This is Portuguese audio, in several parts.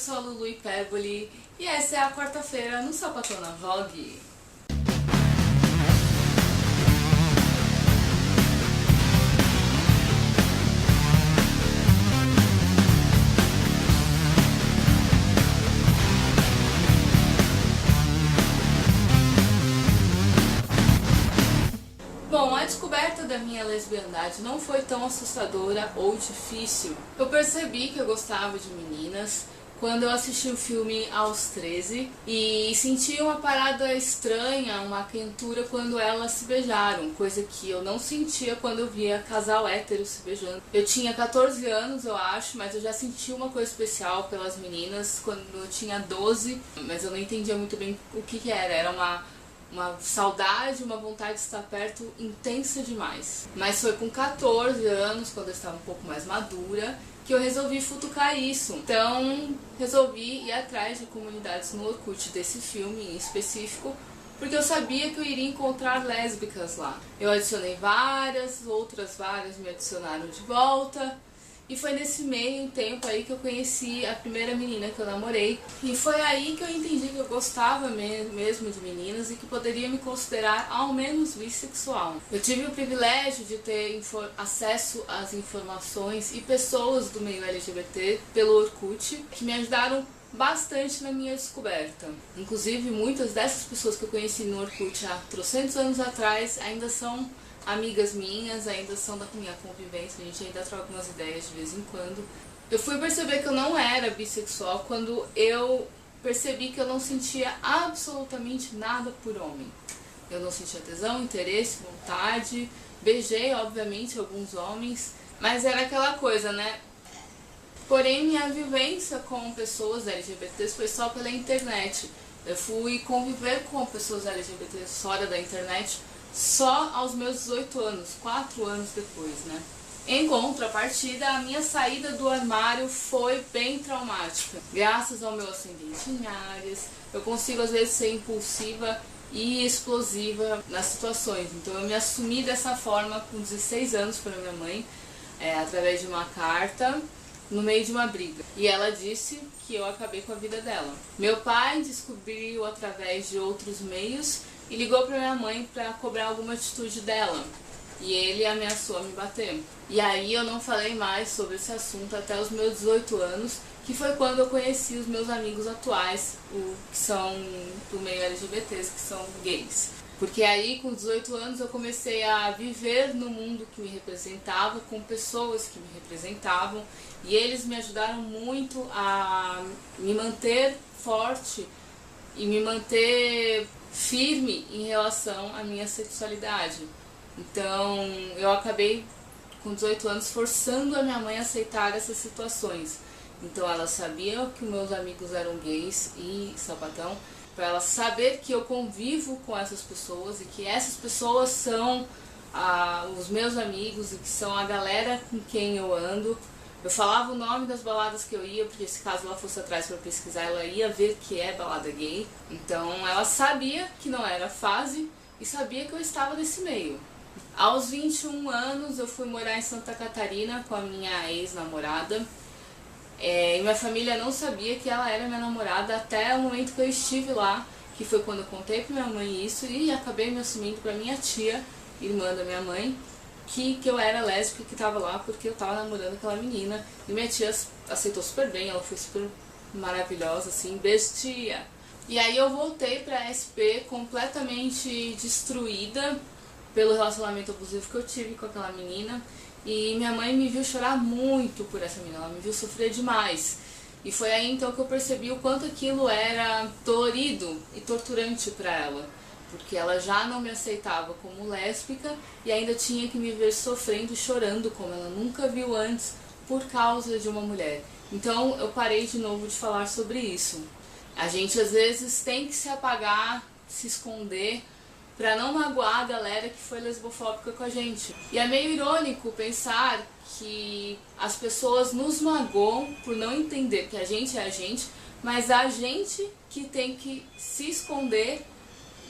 sou a Lulu Hipérbole e essa é a quarta-feira no Sapatona Vlog. Bom, a descoberta da minha lesbiandade não foi tão assustadora ou difícil. Eu percebi que eu gostava de meninas quando eu assisti o filme aos 13 e senti uma parada estranha, uma quentura quando elas se beijaram, coisa que eu não sentia quando eu via casal hétero se beijando. Eu tinha 14 anos, eu acho, mas eu já senti uma coisa especial pelas meninas quando eu tinha 12, mas eu não entendia muito bem o que era. Era uma saudade, uma vontade de estar perto intensa demais. Mas foi com 14 anos, quando eu estava um pouco mais madura, que eu resolvi futucar isso. Então, resolvi ir atrás de comunidades no Orkut desse filme em específico, porque eu sabia que eu iria encontrar lésbicas lá. Eu adicionei várias, outras várias me adicionaram de volta. E foi nesse meio tempo aí que eu conheci a primeira menina que eu namorei. E foi aí que eu entendi que eu gostava mesmo de meninas e que poderia me considerar ao menos bissexual. Eu tive o privilégio de ter acesso às informações e pessoas do meio LGBT pelo Orkut, que me ajudaram bastante na minha descoberta. Inclusive, muitas dessas pessoas que eu conheci no Orkut há trocentos anos atrás ainda são amigas minhas, ainda são da minha convivência, a gente ainda troca umas ideias de vez em quando. Eu fui perceber que eu não era bissexual quando eu percebi que eu não sentia absolutamente nada por homem. Eu não sentia tesão, interesse, vontade, beijei, obviamente, alguns homens, mas era aquela coisa, né? Porém, minha vivência com pessoas LGBTs foi só pela internet. Eu fui conviver com pessoas LGBTs fora da internet só aos meus 18 anos, 4 anos depois, né? Em contrapartida, a minha saída do armário foi bem traumática. Graças ao meu ascendente em Áries, eu consigo às vezes ser impulsiva e explosiva nas situações. Então eu me assumi dessa forma com 16 anos para minha mãe, através de uma carta, no meio de uma briga. E ela disse que eu acabei com a vida dela. Meu pai descobriu através de outros meios e ligou para minha mãe para cobrar alguma atitude dela. E ele ameaçou a me bater. E aí eu não falei mais sobre esse assunto até os meus 18 anos, que foi quando eu conheci os meus amigos atuais, que são do meio LGBTs, que são gays. Porque aí, com 18 anos, eu comecei a viver no mundo que me representava, com pessoas que me representavam, e eles me ajudaram muito a me manter forte e me manter firme em relação à minha sexualidade. Então, eu acabei, com 18 anos, forçando a minha mãe a aceitar essas situações. Então, ela sabia que meus amigos eram gays e sapatão, para ela saber que eu convivo com essas pessoas e que essas pessoas são os meus amigos e que são a galera com quem eu ando. Eu falava o nome das baladas que eu ia, porque se caso ela fosse atrás para pesquisar, ela ia ver que é balada gay. Então ela sabia que não era fase e sabia que eu estava nesse meio. Aos 21 anos eu fui morar em Santa Catarina com a minha ex-namorada. E minha família não sabia que ela era minha namorada até o momento que eu estive lá, que foi quando eu contei pra minha mãe isso e acabei me assumindo pra minha tia, irmã da minha mãe, que eu era lésbica, que tava lá porque eu tava namorando aquela menina. E minha tia aceitou super bem, ela foi super maravilhosa, assim, beijo tia. E aí eu voltei pra SP completamente destruída pelo relacionamento abusivo que eu tive com aquela menina. E minha mãe me viu chorar muito por essa menina, ela me viu sofrer demais. E foi aí então que eu percebi o quanto aquilo era dolorido e torturante para ela. Porque ela já não me aceitava como lésbica e ainda tinha que me ver sofrendo e chorando como ela nunca viu antes por causa de uma mulher. Então eu parei de novo de falar sobre isso. A gente às vezes tem que se apagar, se esconder, pra não magoar a galera que foi lesbofóbica com a gente. E é meio irônico pensar que as pessoas nos magoam por não entender que a gente é a gente, mas a gente que tem que se esconder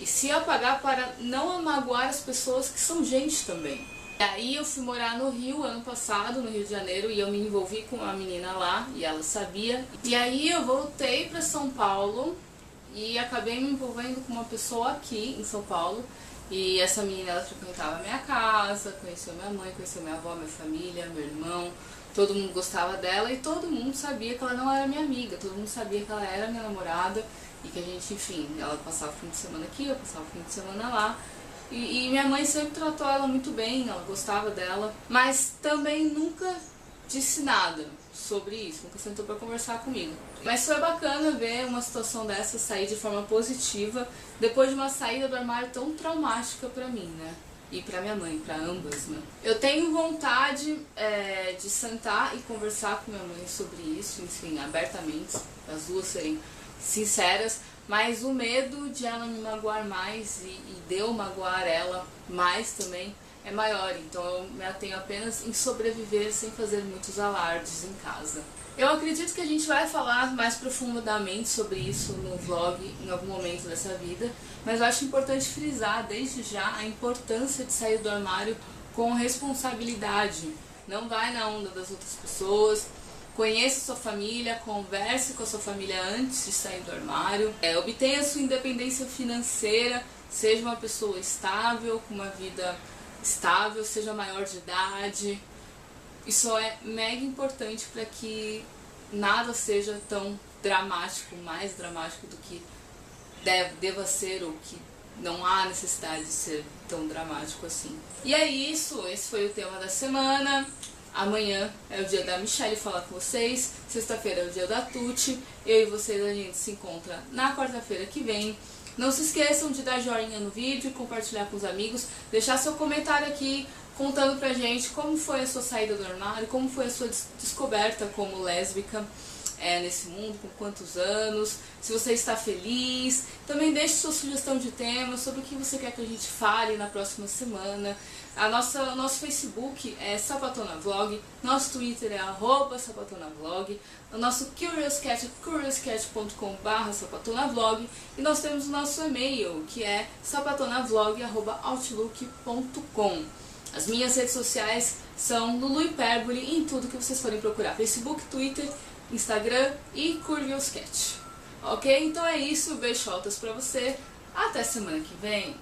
e se apagar para não magoar as pessoas que são gente também. Aí eu fui morar no Rio ano passado, no Rio de Janeiro, e eu me envolvi com uma menina lá, e ela sabia. E aí eu voltei para São Paulo e acabei me envolvendo com uma pessoa aqui em São Paulo. E essa menina, ela frequentava a minha casa, conheceu minha mãe, conheceu minha avó, minha família, meu irmão. Todo mundo gostava dela e todo mundo sabia que ela não era minha amiga, todo mundo sabia que ela era minha namorada e que a gente, enfim, ela passava o fim de semana aqui, eu passava o fim de semana lá. E minha mãe sempre tratou ela muito bem, ela gostava dela, mas também nunca disse nada sobre isso, nunca sentou pra conversar comigo. Mas foi bacana ver uma situação dessa sair de forma positiva, depois de uma saída do armário tão traumática pra mim, né? E pra minha mãe, pra ambas, né? Eu tenho vontade de sentar e conversar com minha mãe sobre isso, enfim, abertamente, as duas serem sinceras, mas o medo de ela me magoar mais e de eu magoar ela mais também é maior, então eu me atenho apenas em sobreviver sem fazer muitos alardes em casa. Eu acredito que a gente vai falar mais profundamente sobre isso no vlog em algum momento dessa vida, mas eu acho importante frisar desde já a importância de sair do armário com responsabilidade. Não vai na onda das outras pessoas, conheça sua família, converse com a sua família antes de sair do armário, obtenha sua independência financeira, seja uma pessoa estável, com uma vida estável, seja maior de idade. Isso é mega importante para que nada seja tão dramático, mais dramático do que deva ser ou que não há necessidade de ser tão dramático assim. E é isso, esse foi o tema da semana. Amanhã é o dia da Michelle falar com vocês, sexta-feira é o dia da Tuti, eu e vocês a gente se encontra na quarta-feira que vem. Não se esqueçam de dar joinha no vídeo, compartilhar com os amigos, deixar seu comentário aqui contando pra gente como foi a sua saída do armário, como foi a sua descoberta como lésbica nesse mundo, com quantos anos, se você está feliz. Também deixe sua sugestão de tema, sobre o que você quer que a gente fale na próxima semana. O nosso Facebook é Sapatona Vlog, nosso Twitter é @sapatonavlog, o nosso Curious Cat é curiouscat.com/sapatonavlog e nós temos o nosso e-mail, que é sapatonavlog@outlook.com. As minhas redes sociais são Lulu Hyperbole em tudo que vocês forem procurar, Facebook, Twitter, Instagram e Curious Cat. Ok? Então é isso, beijotas pra você, até semana que vem.